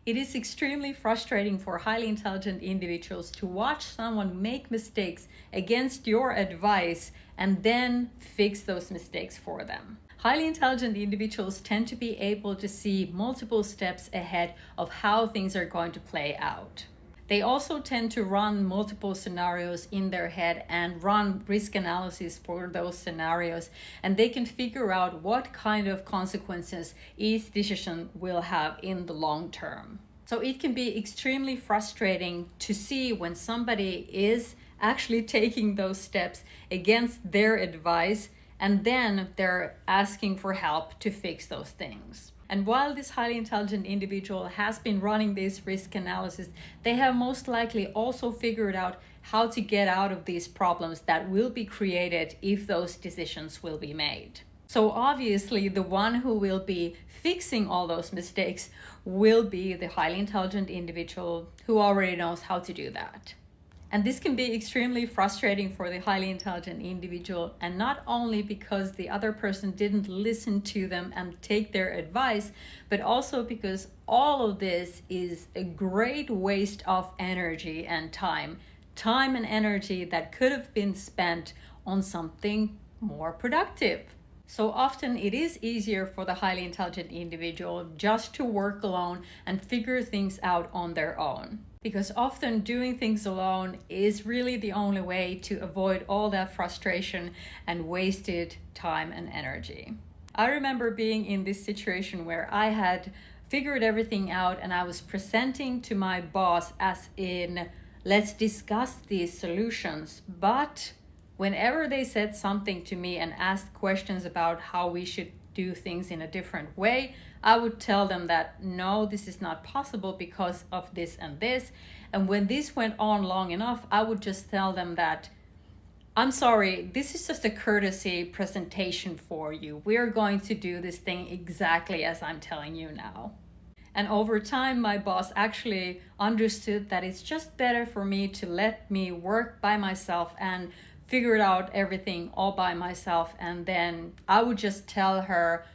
It is extremely frustrating for highly intelligent individuals to watch someone make mistakes against your advice and then fix those mistakes for them. Highly intelligent individuals tend to be able to see multiple steps ahead of how things are going to play out. They also tend to run multiple scenarios in their head and run risk analysis for those scenarios, and they can figure out what kind of consequences each decision will have in the long term. So it can be extremely frustrating to see when somebody is actually taking those steps against their advice and then they're asking for help to fix those things. And while this highly intelligent individual has been running this risk analysis, they have most likely also figured out how to get out of these problems that will be created if those decisions will be made. So obviously the one who will be fixing all those mistakes will be the highly intelligent individual who already knows how to do that. And this can be extremely frustrating for the highly intelligent individual, and not only because the other person didn't listen to them and take their advice, but also because all of this is a great waste of energy and time and energy that could have been spent on something more productive. So often it is easier for the highly intelligent individual just to work alone and figure things out on their own. Because often doing things alone is really the only way to avoid all that frustration and wasted time and energy. I remember being in this situation where I had figured everything out and I was presenting to my boss as in, let's discuss these solutions. But whenever they said something to me and asked questions about how we should do things in a different way, I would tell them that no, this is not possible because of this and this. And when this went on long enough, I would just tell them that I'm sorry, this is just a courtesy presentation for you. We're going to do this thing exactly as I'm telling you now. And over time, my boss actually understood that it's just better for me to let me work by myself and figure out everything all by myself. And then I would just tell her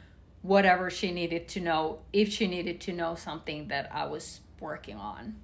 whatever she needed to know if she needed to know something that I was working on.